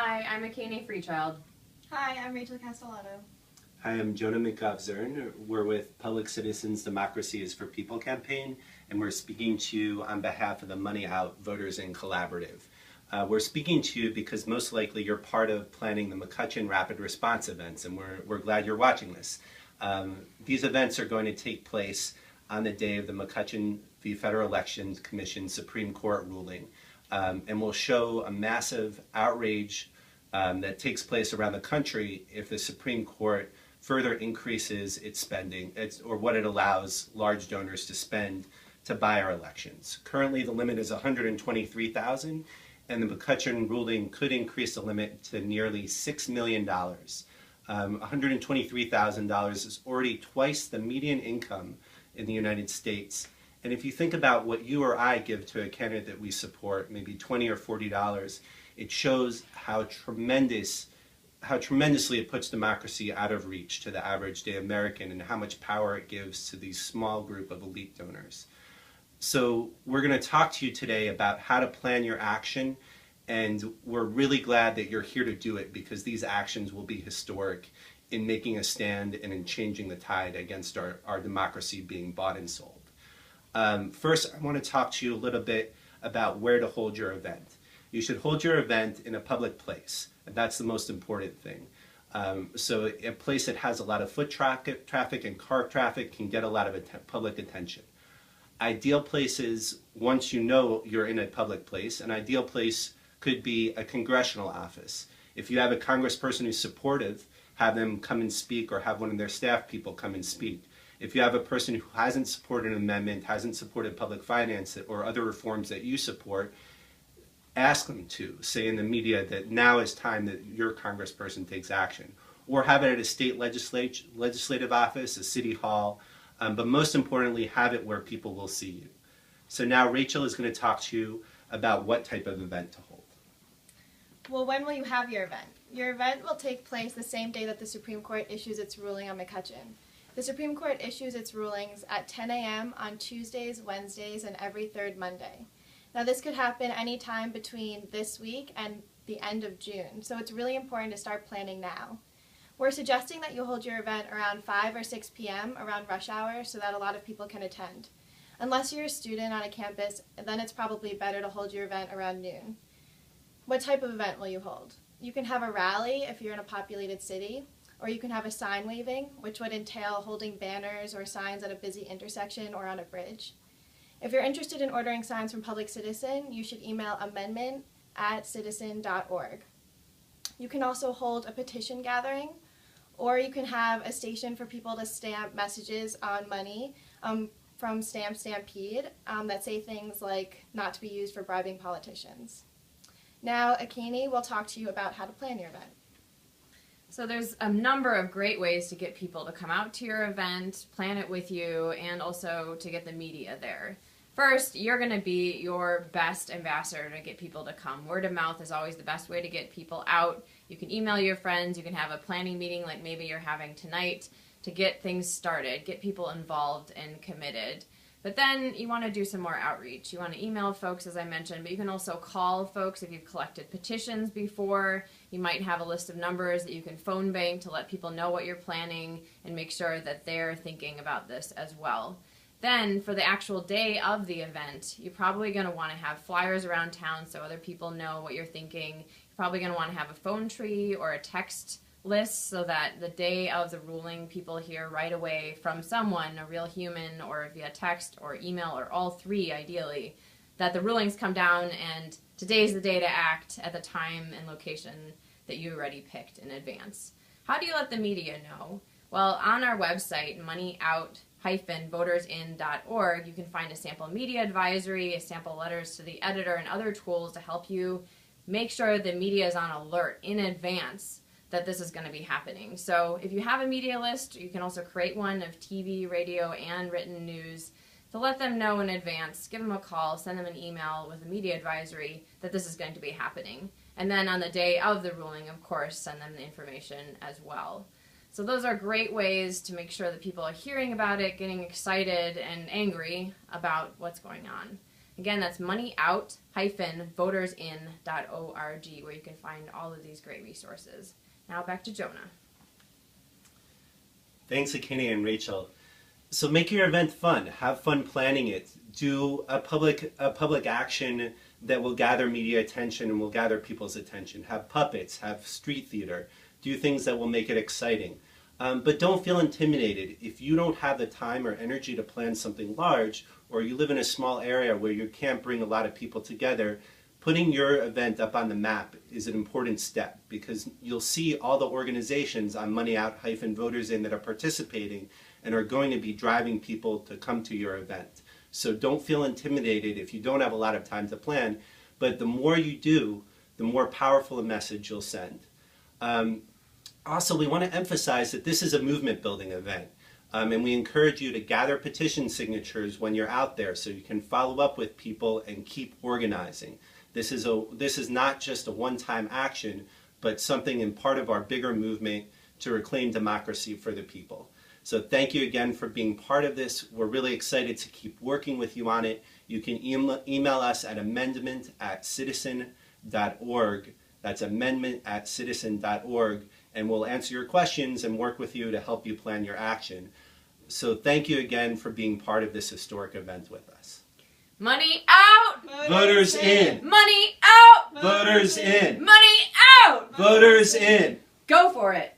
Hi, I'm McCutcheon Freechild. Hi, I'm Rachel Castellato. Hi, I'm Jonah McCutcheon. We're with Public Citizens Democracy is for People campaign, and we're speaking to you on behalf of the Money Out Voters In Collaborative. We're speaking to you because most likely you're part of planning the McCutcheon Rapid Response events, and we're glad you're watching this. These events are going to take place on the day of the McCutcheon v. Federal Elections Commission Supreme Court ruling, and will show a massive outrage that takes place around the country if the Supreme Court further increases its spending, or what it allows large donors to spend to buy our elections. Currently, the limit is $123,000, and the McCutcheon ruling could increase the limit to nearly $6 million. $123,000 is already twice the median income in the United States. And if you think about what you or I give to a candidate that we support, maybe $20 or $40, it shows how tremendously it puts democracy out of reach to the average day American, and how much power it gives to these small group of elite donors. So we're going to talk to you today about how to plan your action, and we're really glad that you're here to do it, because these actions will be historic in making a stand and in changing the tide against our democracy being bought and sold. First, I want to talk to you a little bit about where to hold your event. You should hold your event in a public place, and that's the most important thing. So a place that has a lot of foot traffic and car traffic can get a lot of public attention. Ideal places, once you know you're in a public place, an ideal place could be a congressional office. If you have a congressperson who's supportive, have them come and speak, or have one of their staff people come and speak. If you have a person who hasn't supported an amendment, hasn't supported public finance or other reforms that you support, ask them to. Say in the media that now is time that your congressperson takes action. Or have it at a state legislative office, a city hall, but most importantly, have it where people will see you. So now Rachel is going to talk to you about what type of event to hold. Well, when will you have your event? Your event will take place the same day that the Supreme Court issues its ruling on McCutcheon. The Supreme Court issues its rulings at 10 a.m. on Tuesdays, Wednesdays, and every third Monday. Now, this could happen anytime between this week and the end of June, so it's really important to start planning now. We're suggesting that you hold your event around 5 or 6 p.m. around rush hour so that a lot of people can attend. Unless you're a student on a campus, then it's probably better to hold your event around noon. What type of event will you hold? You can have a rally if you're in a populated city, or you can have a sign waving, which would entail holding banners or signs at a busy intersection or on a bridge. If you're interested in ordering signs from Public Citizen, you should email amendment@citizen.org. You can also hold a petition gathering, or you can have a station for people to stamp messages on money from Stamp Stampede that say things like not to be used for bribing politicians. Now, Akini will talk to you about how to plan your event. So there's a number of great ways to get people to come out to your event, plan it with you, and also to get the media there. First, you're going to be your best ambassador to get people to come. Word of mouth is always the best way to get people out. You can email your friends, you can have a planning meeting like maybe you're having tonight to get things started, get people involved and committed. But then you want to do some more outreach. You want to email folks, as I mentioned, but you can also call folks if you've collected petitions before. You might have a list of numbers that you can phone bank to let people know what you're planning and make sure that they're thinking about this as well. Then, for the actual day of the event, you're probably going to want to have flyers around town so other people know what you're thinking. You're probably going to want to have a phone tree or a text list so that the day of the ruling, people hear right away from someone, a real human, or via text or email, or all three ideally, that the rulings come down and today's the day to act at the time and location that you already picked in advance. How do you let the media know? Well, on our website, moneyout-votersin.org, you can find a sample media advisory, a sample letters to the editor, and other tools to help you make sure the media is on alert in advance that this is going to be happening. So if you have a media list, you can also create one of TV, radio, and written news to let them know in advance. Give them a call, send them an email with a media advisory that this is going to be happening. And then on the day of the ruling, of course, send them the information as well. So those are great ways to make sure that people are hearing about it, getting excited and angry about what's going on. Again, that's moneyout-votersin.org, where you can find all of these great resources. Now back to Jonah. Thanks, Akini and Rachel. So make your event fun. Have fun planning it. Do a public action that will gather media attention and will gather people's attention. Have puppets, have street theater. Do things that will make it exciting. But don't feel intimidated. If you don't have the time or energy to plan something large, or you live in a small area where you can't bring a lot of people together, putting your event up on the map is an important step, because you'll see all the organizations on MoneyOut-Voters-In that are participating and are going to be driving people to come to your event. So don't feel intimidated if you don't have a lot of time to plan, but the more you do, the more powerful a message you'll send. Also, we want to emphasize that this is a movement building event. And we encourage you to gather petition signatures when you're out there so you can follow up with people and keep organizing. This is not just a one-time action, but something in part of our bigger movement to reclaim democracy for the people. So thank you again for being part of this. We're really excited to keep working with you on it. You can email us at amendment@citizen.org. That's amendment@citizen.org. And we'll answer your questions and work with you to help you plan your action. So thank you again for being part of this historic event with us. Money out! Voters in! Money out! Voters in! Money out! Voters in! Go for it!